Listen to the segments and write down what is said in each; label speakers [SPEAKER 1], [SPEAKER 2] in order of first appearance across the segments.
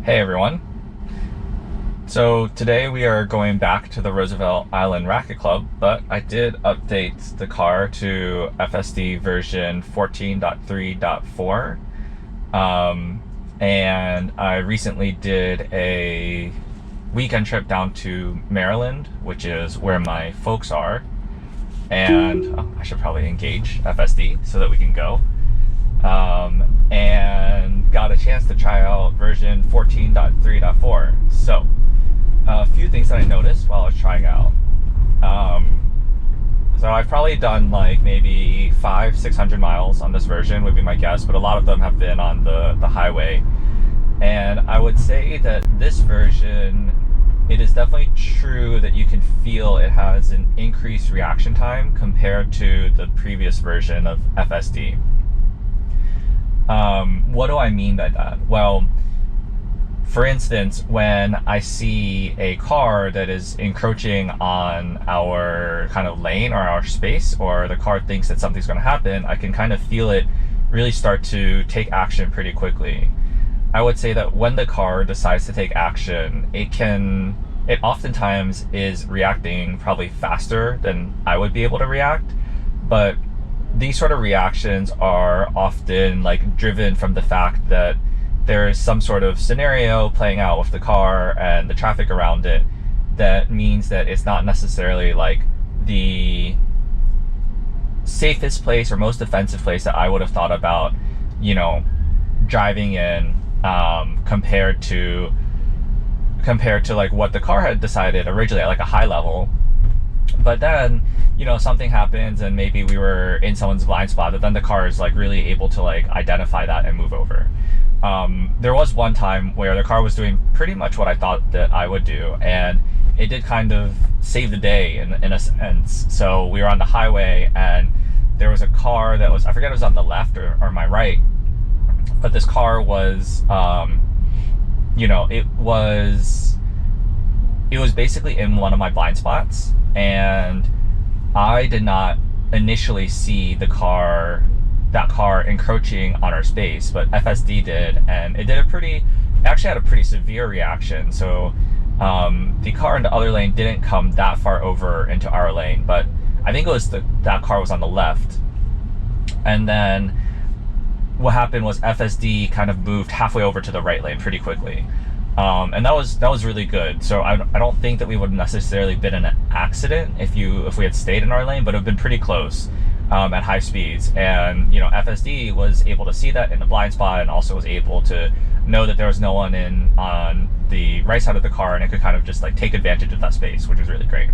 [SPEAKER 1] Hey everyone. So today we are going back to the Roosevelt Island Racket Club, but I did update the car to FSD version 14.3.4. And I recently did a weekend trip down to Maryland, which is where my folks are. And I should probably engage FSD so that we can go. And got a chance to try out version 14.3.4. So, a few things that I noticed while I was trying out. So I've probably done like maybe 500-600 miles on this version would be my guess, but a lot of them have been on the highway. And I would say that this version, it is definitely true that you can feel it has an increased reaction time compared to the previous version of FSD. What do I mean by that? Well, for instance, when I see a car that is encroaching on our kind of lane or our space, or the car thinks that something's going to happen, I can kind of feel it really start to take action pretty quickly. I would say that when the car decides to take action, it oftentimes is reacting probably faster than I would be able to react, but these sort of reactions are often like driven from the fact that there's some sort of scenario playing out with the car and the traffic around it that means that it's not necessarily like the safest place or most defensive place that I would have thought about, driving in, compared to like what the car had decided originally at like a high level. But then, something happens and maybe we were in someone's blind spot, but then the car is like really able to like identify that and move over. There was one time where the car was doing pretty much what I thought that I would do, and it did kind of save the day in a sense. So we were on the highway and there was a car that was, I forget if it was on the left or my right, but this car was, it was basically in one of my blind spots, and I did not initially see that car encroaching on our space, but FSD did, and it actually had a pretty severe reaction. So the car in the other lane didn't come that far over into our lane, but I think it was that car was on the left. And then what happened was FSD kind of moved halfway over to the right lane pretty quickly. And that was really good. So I don't think that we would have necessarily been in an accident if we had stayed in our lane, but it would have been pretty close at high speeds. And FSD was able to see that in the blind spot, and also was able to know that there was no one on the right side of the car, and it could kind of just like take advantage of that space, which was really great.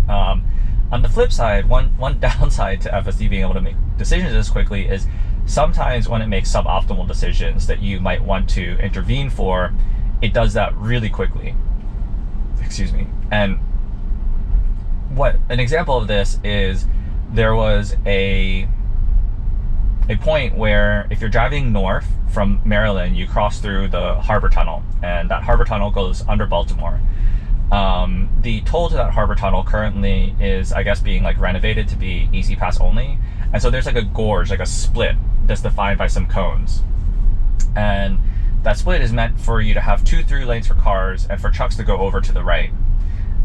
[SPEAKER 1] On the flip side, one downside to FSD being able to make decisions this quickly is sometimes when it makes suboptimal decisions that you might want to intervene for, it does that really quickly. Excuse me. And an example of this is, there was a point where if you're driving north from Maryland, you cross through the Harbor Tunnel, and that Harbor Tunnel goes under Baltimore. The toll to that Harbor Tunnel currently is, I guess, being like renovated to be easy pass only. And so there's like a gorge, like a split that's defined by some cones. And that split is meant for you to have 2 through lanes for cars and for trucks to go over to the right.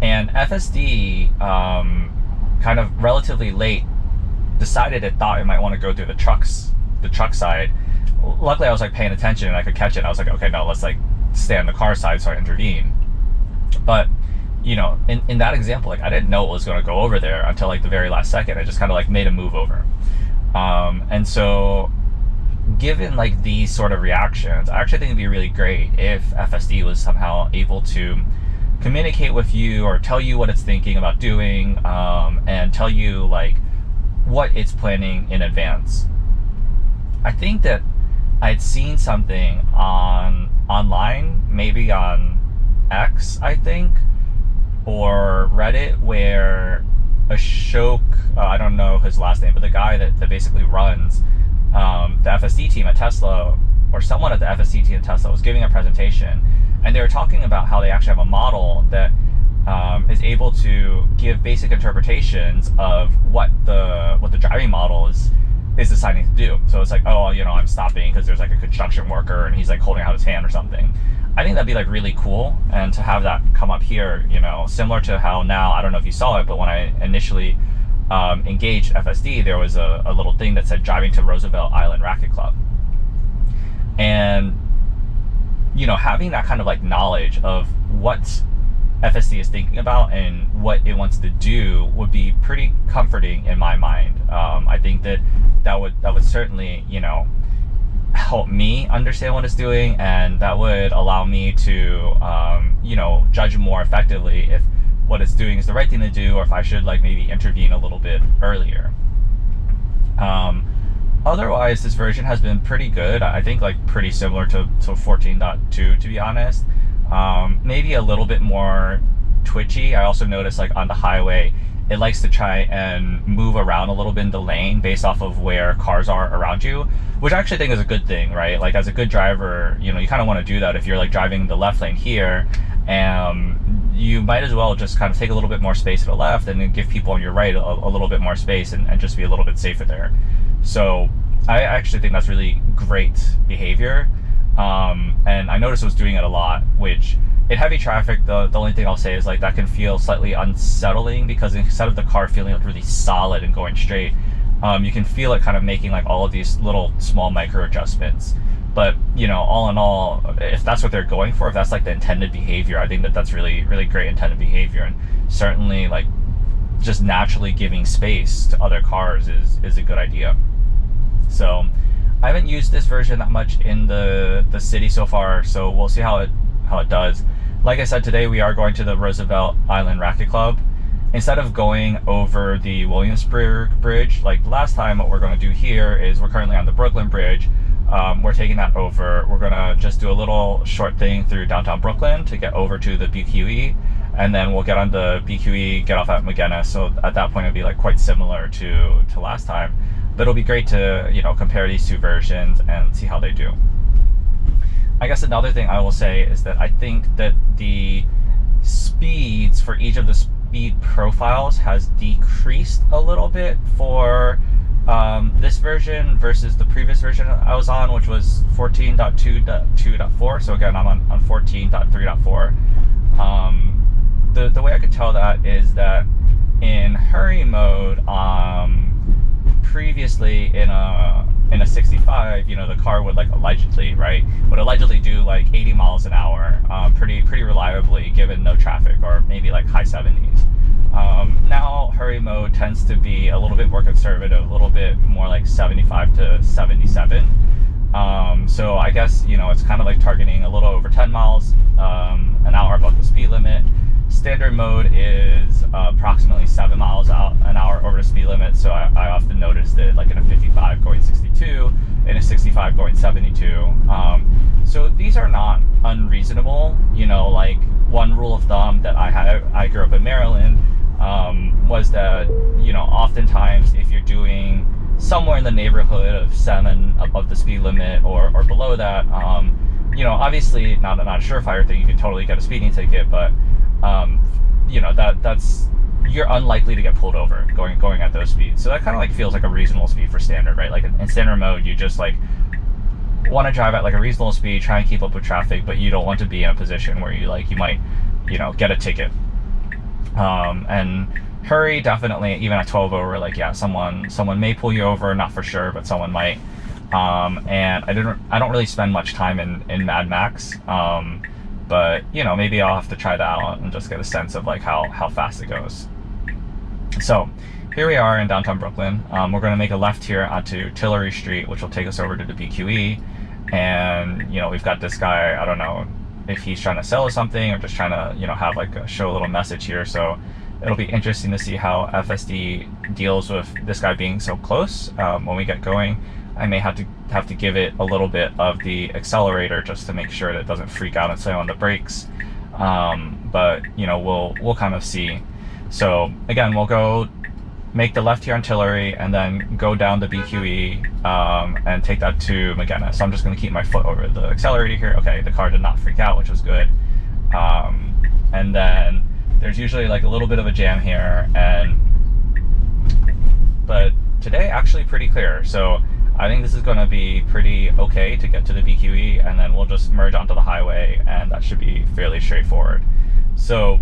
[SPEAKER 1] And FSD, kind of relatively late, decided it thought it might want to go through the truck side. Luckily I was like paying attention and I could catch it. I was like, okay, no, let's like stay on the car side, so I intervene. But in that example, like I didn't know it was going to go over there until like the very last second. I just kind of like made a move over. And so given like these sort of reactions, I actually think it'd be really great if FSD was somehow able to communicate with you or tell you what it's thinking about doing, and tell you like what it's planning in advance. I think that I'd seen something online, maybe on X, I think, or Reddit, where Ashok, I don't know his last name, but the guy that basically runs the FSD team at Tesla, or someone at the FSD team at Tesla, was giving a presentation, and they were talking about how they actually have a model that is able to give basic interpretations of what the driving model is is deciding to do. So it's like, oh, I'm stopping because there's like a construction worker and he's like holding out his hand or something. I think that'd be like really cool, and to have that come up here, similar to how now, I don't know if you saw it, but when I initially engaged FSD, there was a little thing that said driving to Roosevelt Island Racket Club. And having that kind of like knowledge of what FSD is thinking about and what it wants to do would be pretty comforting in my mind. I think that would certainly help me understand what it's doing, and that would allow me to judge more effectively if what it's doing is the right thing to do, or if I should like maybe intervene a little bit earlier. Otherwise, this version has been pretty good. I think like pretty similar to 14.2, to be honest. Maybe a little bit more twitchy. I also noticed like on the highway, it likes to try and move around a little bit in the lane based off of where cars are around you, which I actually think is a good thing, right? Like as a good driver, you kind of want to do that. If you're like driving the left lane here, you might as well just kind of take a little bit more space to the left and then give people on your right a little bit more space, and just be a little bit safer there. So I actually think that's really great behavior. And I noticed it was doing it a lot, which in heavy traffic, the only thing I'll say is like that can feel slightly unsettling, because instead of the car feeling like really solid and going straight, you can feel it kind of making like all of these little small micro adjustments. But all in all, if that's what they're going for, if that's like the intended behavior, I think that's really, really great intended behavior, and certainly like just naturally giving space to other cars is a good idea. So I haven't used this version that much in the city so far, so we'll see how it does. Like I said, today we are going to the Roosevelt Island Racket Club. Instead of going over the Williamsburg Bridge like last time, what we're going to do here is we're currently on the Brooklyn Bridge. We're taking that over. We're going to just do a little short thing through downtown Brooklyn to get over to the BQE, and then we'll get on the BQE, get off at McGinnis. So at that point, it'll be like quite similar to last time. But it'll be great to compare these two versions and see how they do. I guess another thing I will say is that I think that the speeds for each of the speed profiles has decreased a little bit for this version versus the previous version I was on, which was 14.2.2.4. So again, I'm on 14.3.4. The way I could tell that is that in hurry mode, previously in a 65, the car would like allegedly do like 80 miles an hour pretty reliably given no traffic, or maybe like high 70s. Now hurry mode tends to be a little bit more conservative, a little bit more like 75 to 77. So I guess it's kind of like targeting a little over 10 miles an hour above the speed limit. Standard mode is approximately 7 miles an hour over the speed limit, so I often notice that like in a 55 going 62, in a 65 going 72. So these are not unreasonable. Like one rule of thumb that I grew up in Maryland was that oftentimes if you're doing somewhere in the neighborhood of 7 above the speed limit or below that, obviously not a surefire thing, you can totally get a speeding ticket, but that's you're unlikely to get pulled over going at those speeds. So that kind of like feels like a reasonable speed for standard, right? Like in standard mode, you just like want to drive at like a reasonable speed, try and keep up with traffic, but you don't want to be in a position where you might get a ticket. And hurry, definitely, even at 12 over, like yeah, someone may pull you over, not for sure, but someone might. And I don't really spend much time in Mad Max. But maybe I'll have to try that out and just get a sense of like how fast it goes. So here we are in downtown Brooklyn. We're going to make a left here onto Tillery Street, which will take us over to the BQE. And we've got this guy, I don't know if he's trying to sell us something or just trying to have like show a little message here. So it'll be interesting to see how FSD deals with this guy being so close. When we get going, I may have to give it a little bit of the accelerator just to make sure that it doesn't freak out and slam on the brakes. But we'll kind of see. So again, we'll go make the left here on Tillery and then go down the BQE and take that to McGinnis. So I'm just going to keep my foot over the accelerator here. Okay, the car did not freak out, which was good. And then there's usually like a little bit of a jam here, but today actually pretty clear. So I think this is going to be pretty okay to get to the BQE, and then we'll just merge onto the highway, and that should be fairly straightforward. So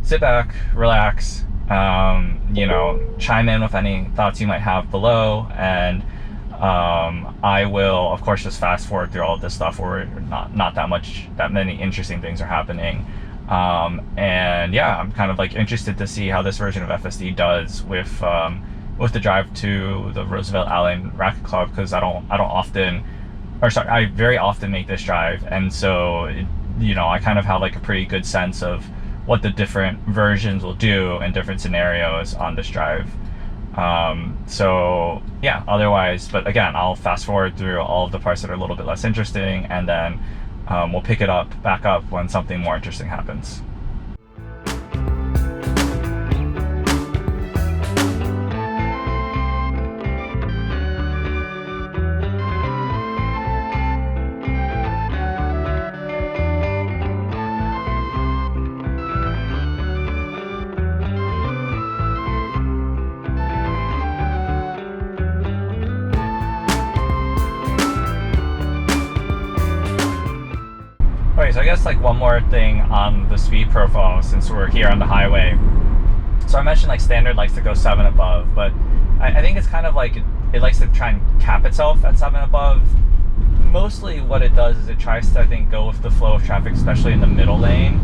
[SPEAKER 1] sit back, relax, chime in with any thoughts you might have below, and I will, of course, just fast forward through all of this stuff where not that many interesting things are happening. And yeah, I'm kind of like interested to see how this version of FSD does with the drive to the Roosevelt Island Racket Club, because I very often make this drive, and so I kind of have like a pretty good sense of what the different versions will do in different scenarios on this drive. So yeah, otherwise, but again, I'll fast forward through all of the parts that are a little bit less interesting, and then we'll pick it back up when something more interesting happens. Okay, so I guess like one more thing on the speed profile since we're here on the highway. So I mentioned like standard likes to go 7 above, but I think it's kind of like it likes to try and cap itself at 7 above. Mostly what it does is it tries to, I think, go with the flow of traffic, especially in the middle lane.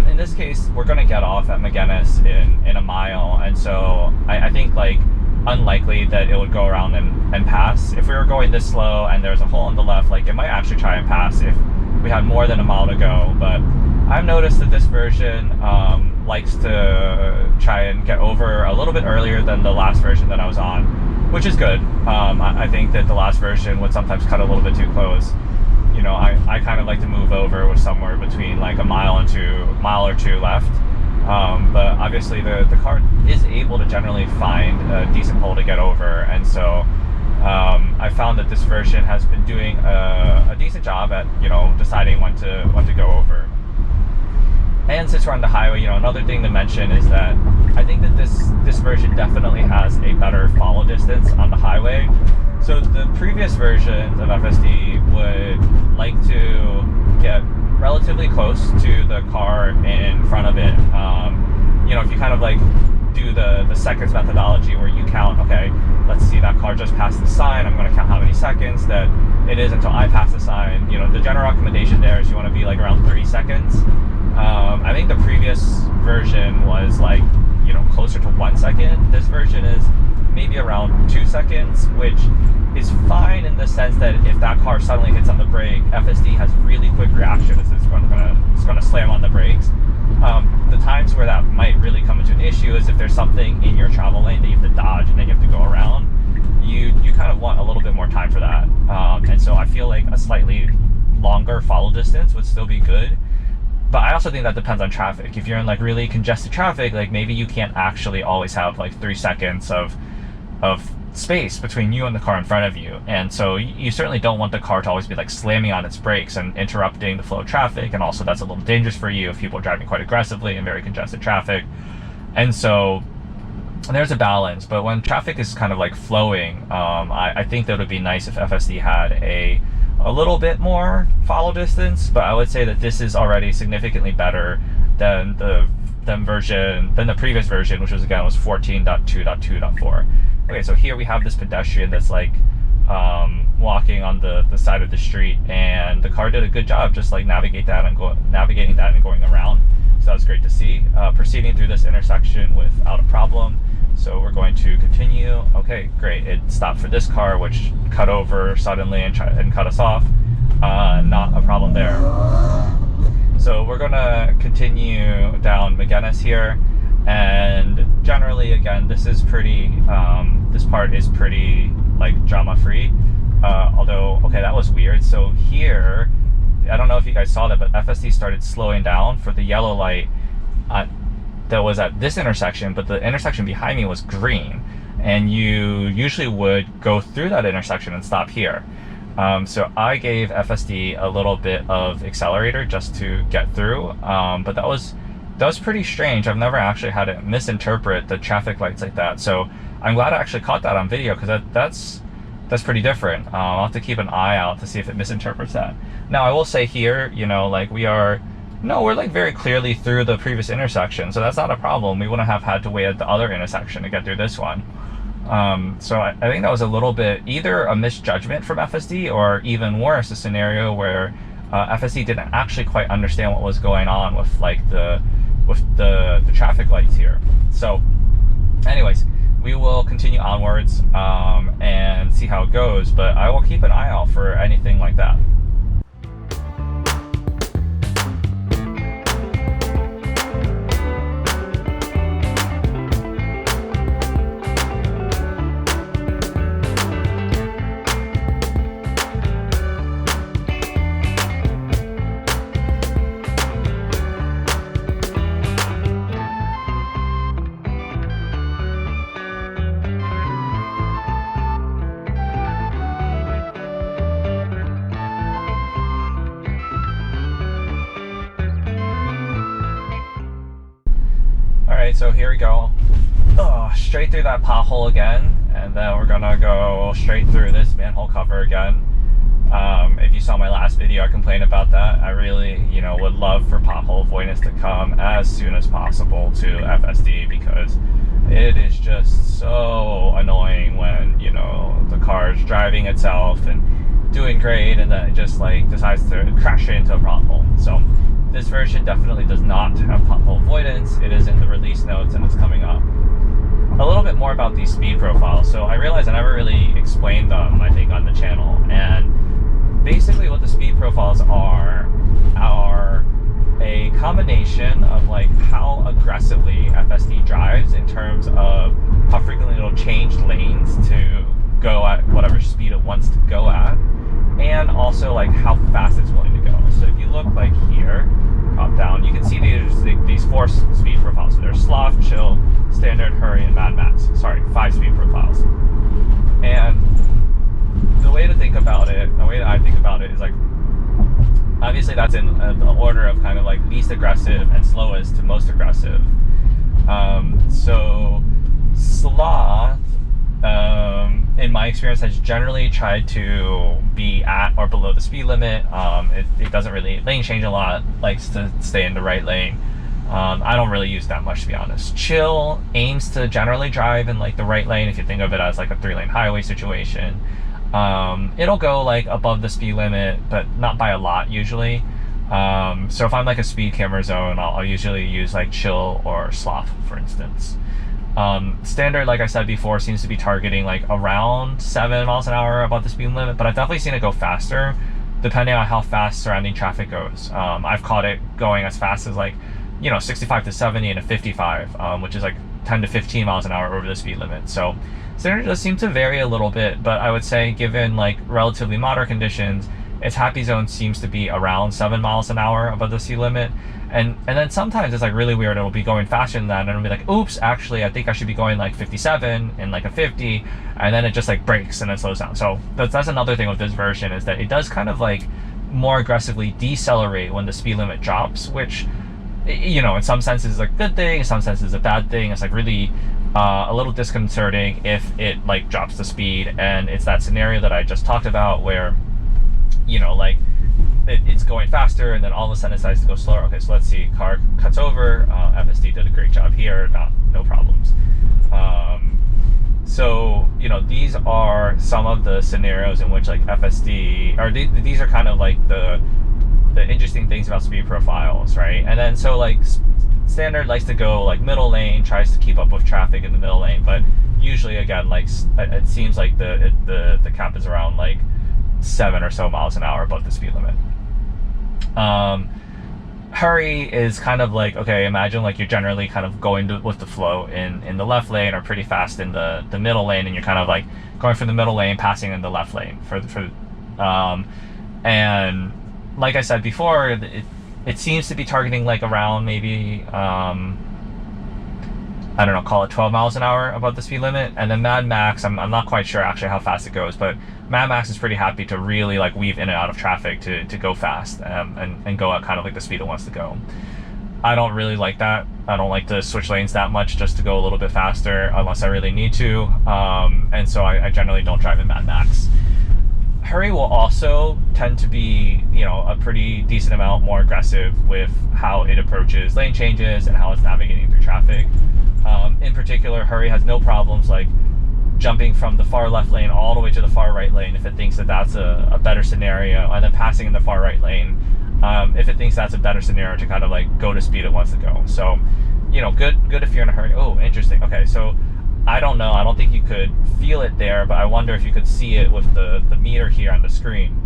[SPEAKER 1] In this case, we're going to get off at McGinnis in a mile, and so I think like unlikely that it would go around and pass. If we were going this slow and there's a hole on the left, like it might actually try and pass if we had more than a mile to go. But I've noticed that this version likes to try and get over a little bit earlier than the last version that I was on, which is good. I think that the last version would sometimes cut a little bit too close. I kind of like to move over with somewhere between like a mile or two left. But obviously the car is able to generally find a decent hole to get over, and so I found that this version has been doing a decent job at deciding when to go over. And since we're on the highway, another thing to mention is that I think that this version definitely has a better follow distance on the highway. So the previous versions of FSD would like to get relatively close to the car in front of it. If you kind of like do the seconds methodology where you count, okay, let's see, that car just passed the sign, I'm going to count how many seconds that it is until I pass the sign. The general recommendation there is you want to be like around 30 seconds. I think the previous version was like closer to 1 second. This version is maybe around 2 seconds, which is fine in the sense that if that car suddenly hits on the brake, FSD has really quick reaction. It's going to slam on the brakes. The times where that might really come into an issue is if there's something in your travel lane that you have to dodge and then you have to go around. You kind of want a little bit more time for that. And so I feel like a slightly longer follow distance would still be good. But I also think that depends on traffic. If you're in like really congested traffic, like maybe you can't actually always have like 3 seconds of space between you and the car in front of you. And so you certainly don't want the car to always be like slamming on its brakes and interrupting the flow of traffic. And also that's a little dangerous for you if people are driving quite aggressively in very congested traffic. And so there's a balance. But when traffic is kind of like flowing, I think that it would be nice if FSD had a little bit more follow distance. But I would say that this is already significantly better than the previous version, which was 14.2.2.4. Okay, so here we have this pedestrian that's like walking on the side of the street, and the car did a good job just like navigating that and going around. So that was great to see. Proceeding through this intersection without a problem. So we're going to continue. Okay, great. It stopped for this car, which cut over suddenly and cut us off. Not a problem there. So we're gonna continue down McGinnis here, and generally, again, this is pretty. This part is pretty like drama-free. Although, okay, that was weird. So here, I don't know if you guys saw that, but FSD started slowing down for the yellow light that was at this intersection, but the intersection behind me was green, and you usually would go through that intersection and stop here. So I gave FSD a little bit of accelerator just to get through, but that was pretty strange. I've never actually had it misinterpret the traffic lights like that. So I'm glad I actually caught that on video, because that's pretty different. I'll have to keep an eye out to see if it misinterprets that. Now, I will say here, you know, like we're like very clearly through the previous intersection, so that's not a problem. We wouldn't have had to wait at the other intersection to get through this one. So I think that was a little bit either a misjudgment from FSD, or even worse, a scenario where FSD didn't actually quite understand what was going on with like the traffic lights here. So anyways, we will continue onwards and see how it goes, but I will keep an eye out for anything like that. Alright, so here we go. Straight through that pothole again, and then we're gonna go straight through this manhole cover again. If you saw my last video, I complained about that. I really, you know, would love for pothole avoidance to come as soon as possible to FSD, because it is just so annoying when, you know, the car is driving itself and doing great, and then it just like decides to crash into a pothole. So this version definitely does not have pothole avoidance. It is in the release notes and it's coming up. A little bit more about these speed profiles. So I realized I never really explained them, I think, on the channel. And basically what the speed profiles are a combination of like how aggressively FSD drives in terms of how frequently it'll change lanes to go at whatever speed it wants to go at, and also like how fast it's willing to go. So if you look like here, drop down, you can see these 4 speed profiles. So there's sloth, chill, standard, hurry, and Mad Max. Sorry, 5 speed profiles. And the way to think about it, the way that I think about it is like, obviously that's in the order of kind of like least aggressive and slowest to most aggressive. So sloth, in my experience, has generally tried to be at or below the speed limit. It doesn't really lane change a lot, likes to stay in the right lane. I don't really use that much, to be honest. Chill aims to generally drive in like the right lane, if you think of it as like a 3-lane highway situation. It'll go like above the speed limit, but not by a lot usually. So if I'm like a speed camera zone, I'll usually use like chill or sloth, for instance. Standard, like I said before, seems to be targeting like around 7 miles an hour above the speed limit, but I've definitely seen it go faster depending on how fast surrounding traffic goes. I've caught it going as fast as like, you know, 65 to 70 and a 55, which is like 10 to 15 miles an hour over the speed limit. So standard does seem to vary a little bit, but I would say given like relatively moderate conditions, its happy zone seems to be around 7 miles an hour above the speed limit. And then sometimes it's like really weird, it'll be going faster than that, and it'll be like, oops, actually I think I should be going like 57 and like a 50, and then it just like brakes and then slows down. So that's another thing with this version, is that it does kind of like more aggressively decelerate when the speed limit drops, which, you know, in some senses is a good thing, in some senses is a bad thing. It's like really a little disconcerting if it like drops the speed, and it's that scenario that I just talked about where, you know, like it's going faster and then all of a sudden it decides to go slower. Okay, so let's see, car cuts over. FSD did a great job here, no problems. So, you know, these are some of the scenarios in which like FSD, or these are kind of like the interesting things about speed profiles, right? And then so like standard likes to go like middle lane, tries to keep up with traffic in the middle lane, but usually again, like it seems like the cap is around like 7 or so miles an hour above the speed limit. Hurry is kind of like, okay, imagine like you're generally kind of going with the flow in the left lane, or pretty fast in the middle lane, and you're kind of like going from the middle lane, passing in the left lane and like I said before, it seems to be targeting like around maybe I don't know, call it 12 miles an hour above the speed limit. And then Mad Max, I'm not quite sure actually how fast it goes, but Mad Max is pretty happy to really like weave in and out of traffic to go fast and go at kind of like the speed it wants to go. I don't really like that. I don't like to switch lanes that much just to go a little bit faster unless I really need to. And so I generally don't drive in Mad Max. Hurry will also tend to be, you know, a pretty decent amount more aggressive with how it approaches lane changes and how it's navigating through traffic. In particular, Hurry has no problems like jumping from the far left lane all the way to the far right lane if it thinks that that's a better scenario, and then passing in the far right lane if it thinks that's a better scenario to kind of like go to speed it wants to go. So, you know, good if you're in a hurry. Oh, interesting. Okay, so I don't know. I don't think you could feel it there, but I wonder if you could see it with the meter here on the screen.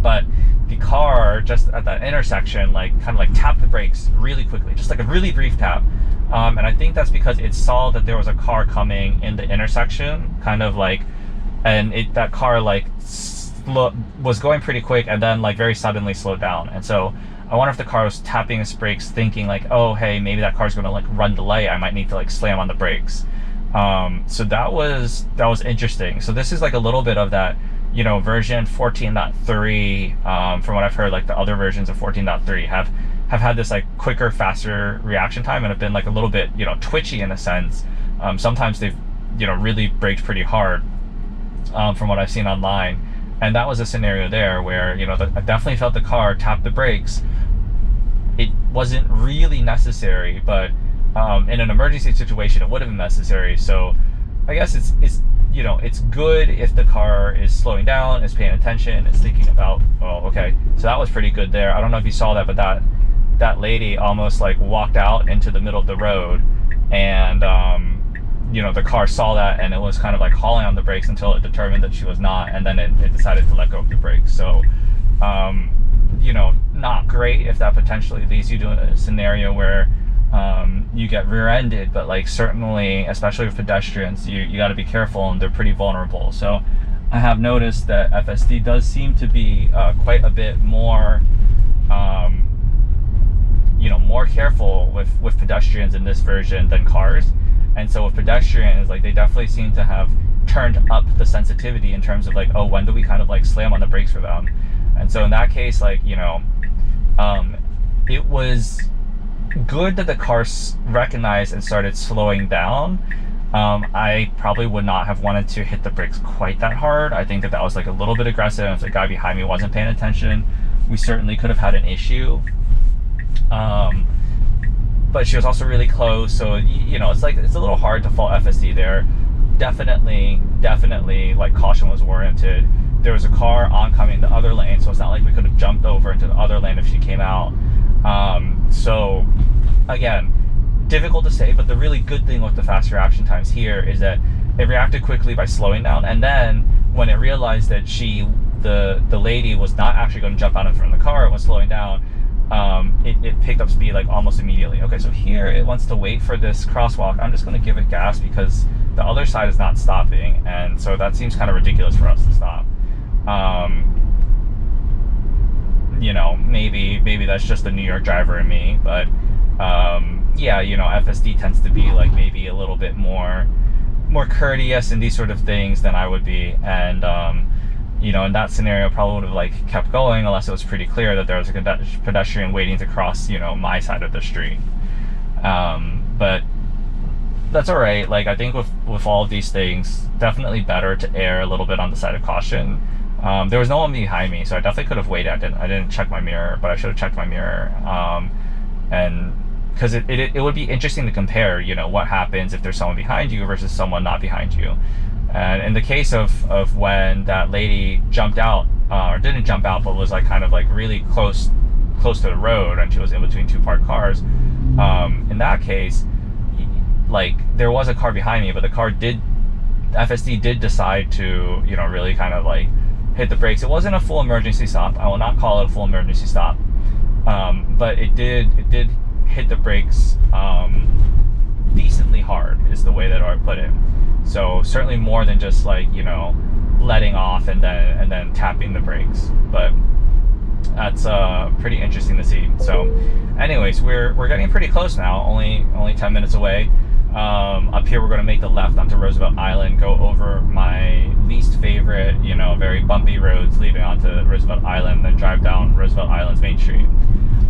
[SPEAKER 1] But the car just at that intersection, like kind of like tapped the brakes really quickly, just like a really brief tap. And I think that's because it saw that there was a car coming in the intersection, kind of like, and that car like was going pretty quick and then like very suddenly slowed down. And so I wonder if the car was tapping its brakes thinking like, oh, hey, maybe that car's going to like run the light. I might need to like slam on the brakes. So that was interesting. So this is like a little bit of that, you know, version 14.3, from what I've heard, like the other versions of 14.3 have had this like quicker, faster reaction time and have been like a little bit, you know, twitchy in a sense. Sometimes they've, you know, really braked pretty hard, from what I've seen online. And that was a scenario there where, you know, I definitely felt the car tap the brakes. It wasn't really necessary, but in an emergency situation, it would have been necessary. So I guess it's you know, it's good if the car is slowing down, is paying attention, is thinking about, oh, okay. So that was pretty good there. I don't know if you saw that, but that lady almost like walked out into the middle of the road, and you know, the car saw that and it was kind of like hauling on the brakes until it determined that she was not, and then it decided to let go of the brakes. So you know, not great if that potentially leads you to a scenario where you get rear-ended, but like certainly, especially with pedestrians, you got to be careful, and they're pretty vulnerable. So I have noticed that FSD does seem to be quite a bit more you know, more careful with pedestrians in this version than cars. And so with pedestrians, like they definitely seem to have turned up the sensitivity in terms of like, oh, when do we kind of like slam on the brakes for them? And so in that case, like, you know, it was good that the car recognized and started slowing down. I probably would not have wanted to hit the brakes quite that hard. I think that was like a little bit aggressive. If the guy behind me wasn't paying attention, we certainly could have had an issue. But she was also really close, so you know, it's like it's a little hard to fault FSD there. Definitely like caution was warranted. There was a car oncoming the other lane, so it's not like we could have jumped over into the other lane if she came out. So again, difficult to say, but the really good thing with the fast reaction times here is that it reacted quickly by slowing down, and then when it realized that the lady was not actually going to jump out in front of the car, it was slowing down, it picked up speed like almost immediately. Okay, so here it wants to wait for this crosswalk. I'm just going to give it gas because the other side is not stopping, and so that seems kind of ridiculous for us to stop. You know, maybe that's just the New York driver in me, but yeah, you know, FSD tends to be like maybe a little bit more courteous in these sort of things than I would be, and you know, in that scenario, probably would have like kept going unless it was pretty clear that there was a pedestrian waiting to cross, you know, my side of the street. But that's all right. Like, I think with all of these things, definitely better to err a little bit on the side of caution. There was no one behind me, so I definitely could have waited. I didn't check my mirror, but I should have checked my mirror. And because it would be interesting to compare, you know, what happens if there's someone behind you versus someone not behind you. And in the case of when that lady jumped out, or didn't jump out, but was like kind of like really close to the road, and she was in between two parked cars, in that case, like there was a car behind me, but FSD did decide to, you know, really kind of like hit the brakes. It wasn't a full emergency stop. I will not call it a full emergency stop, but it did hit the brakes decently hard, is the way that I would put it. So certainly more than just like, you know, letting off and then tapping the brakes. But that's pretty interesting to see. So anyways, we're getting pretty close now, only 10 minutes away. Up here we're going to make the left onto Roosevelt Island, go over my least favorite, you know, very bumpy roads leading onto Roosevelt Island, then drive down Roosevelt Island's main street.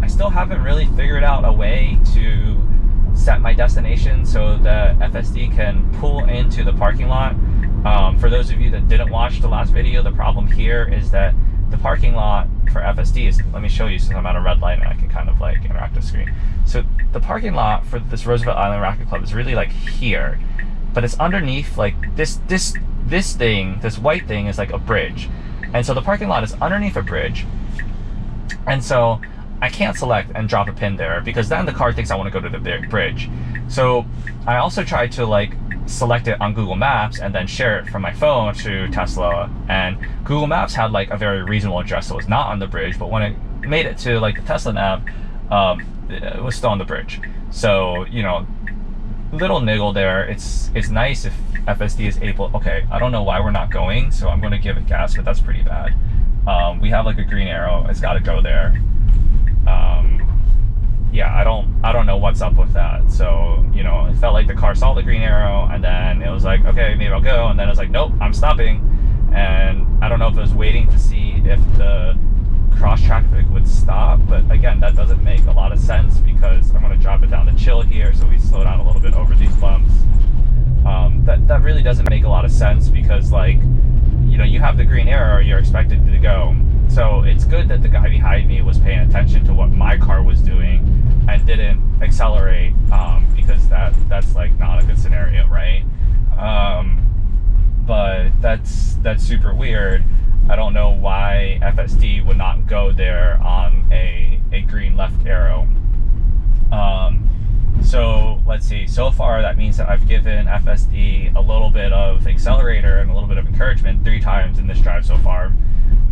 [SPEAKER 1] I still haven't really figured out a way to set my destination so that FSD can pull into the parking lot. For those of you that didn't watch the last video, the problem here is that the parking lot for FSD is, let me show you since I'm at a red light and I can kind of like interact with the screen. So the parking lot for this Roosevelt Island Racket Club is really like here, but it's underneath like this thing, this white thing is like a bridge. And so the parking lot is underneath a bridge. And so I can't select and drop a pin there because then the car thinks I want to go to the bridge. So I also tried to like select it on Google Maps and then share it from my phone to Tesla, and Google Maps had like a very reasonable address that was not on the bridge, but when it made it to like the Tesla nav, it was still on the bridge. So, you know, little niggle there. It's nice if FSD is able, okay, I don't know why we're not going, so I'm going to give it gas, but that's pretty bad. We have like a green arrow, it's got to go there. Yeah, I don't know what's up with that. So, you know, it felt like the car saw the green arrow and then it was like, okay, maybe I'll go. And then it was like, nope, I'm stopping. And I don't know if it was waiting to see if the cross traffic would stop. But again, that doesn't make a lot of sense because I'm going to drop it down to chill here. So we slow down a little bit over these bumps. That really doesn't make a lot of sense because, like, you know, you have the green arrow, you're expected to go. So it's good that the guy behind me was paying attention to what my car was doing and didn't accelerate, because that's like not a good scenario, right? But that's super weird. I don't know why FSD would not go there on a green left arrow. So let's see, so far that means that I've given FSD a little bit of accelerator and a little bit of encouragement 3 times in this drive so far.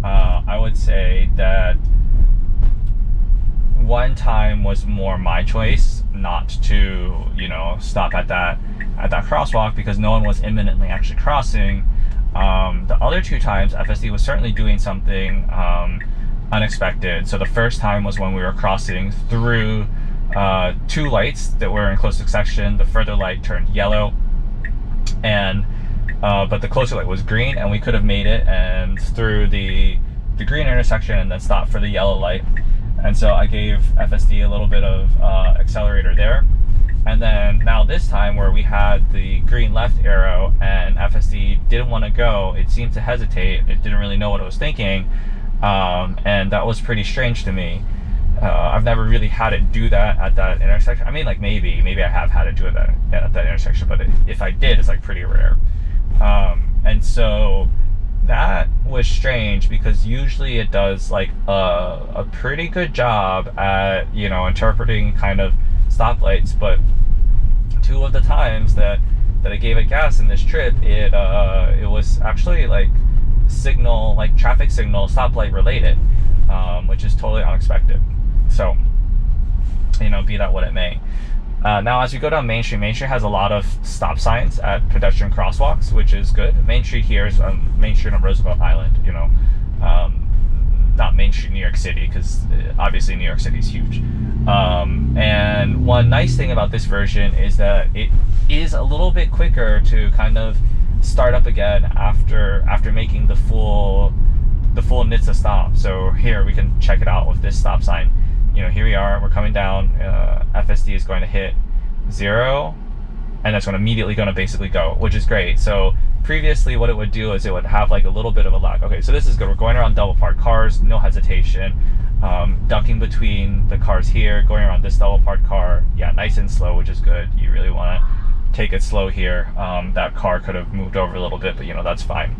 [SPEAKER 1] I would say that 1 time was more my choice not to, you know, stop at that crosswalk because no one was imminently actually crossing. The other 2 times FSD was certainly doing something unexpected. So the first time was when we were crossing through 2 lights that were in close succession. The further light turned yellow, and but the closer light was green, and we could have made it and through the green intersection and then stopped for the yellow light. And so I gave FSD a little bit of accelerator there. And then now this time where we had the green left arrow and FSD didn't want to go, it seemed to hesitate. It didn't really know what it was thinking, and that was pretty strange to me. I've never really had it do that at that intersection. I mean, like maybe I have had it do it at that intersection, but if I did, it's like pretty rare. And so that was strange because usually it does like a pretty good job at, you know, interpreting kind of stoplights, but 2 of the times that I gave it gas in this trip, it was actually like traffic signal stoplight related, which is totally unexpected. So, you know, be that what it may. Now, as we go down Main Street has a lot of stop signs at pedestrian crosswalks, which is good. Main Street here is Main Street on Roosevelt Island, you know, not Main Street, New York City, because obviously New York City is huge. And one nice thing about this version is that it is a little bit quicker to kind of start up again after making the full NHTSA stop. So here we can check it out with this stop sign. You know, here we are, we're coming down, FSD is going to hit 0, and that's immediately going to basically go, which is great. So previously what it would do is it would have like a little bit of a lag. Okay, so this is good. We're going around double parked cars, no hesitation, ducking between the cars here, going around this double parked car. Yeah, nice and slow, which is good. You really want to take it slow here. That car could have moved over a little bit, but you know, that's fine.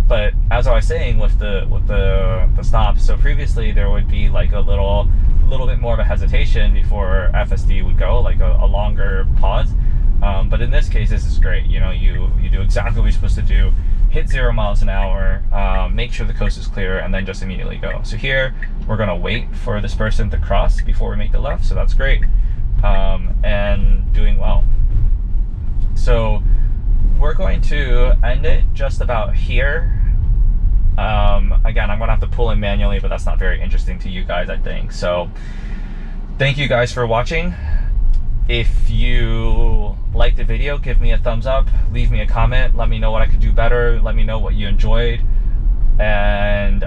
[SPEAKER 1] But as I was saying with the stop, so previously there would be like a little bit more of a hesitation before FSD would go, like a longer pause. But in this case, this is great. You know, you do exactly what you're supposed to do, hit 0 miles an hour, make sure the coast is clear, and then just immediately go. So here we're gonna wait for this person to cross before we make the left. So that's great, and doing well. So we're going to end it just about here. Again, I'm gonna have to pull in manually, but that's not very interesting to you guys, I think. So thank you guys for watching. If you liked the video, give me a thumbs up, leave me a comment, let me know what I could do better, let me know what you enjoyed, And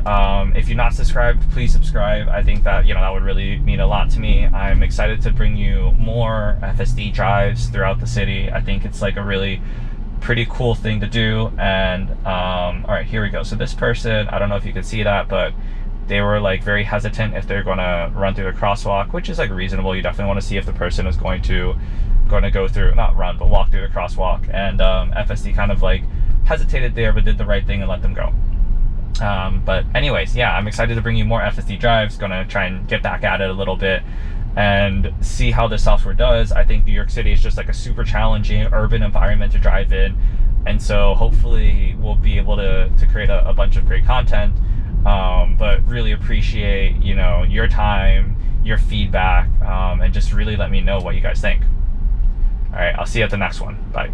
[SPEAKER 1] if you're not subscribed, please subscribe. I think that, you know, that would really mean a lot to me. I'm excited to bring you more FSD drives throughout the city. I think it's like a really pretty cool thing to do. And all right, here we go. So this person, I don't know if you can see that, but they were like very hesitant if they're gonna run through the crosswalk, which is like reasonable. You definitely want to see if the person is going to go through, not run, but walk through the crosswalk. And FSD kind of like hesitated there, but did the right thing and let them go. But anyways, yeah, I'm excited to bring you more FSD drives. Gonna try and get back at it a little bit and see how this software does. I think New York City is just like a super challenging urban environment to drive in, and so hopefully we'll be able to create a bunch of great content. But really appreciate, you know, your time, your feedback, and just really let me know what you guys think. All right, I'll see you at the next one. Bye.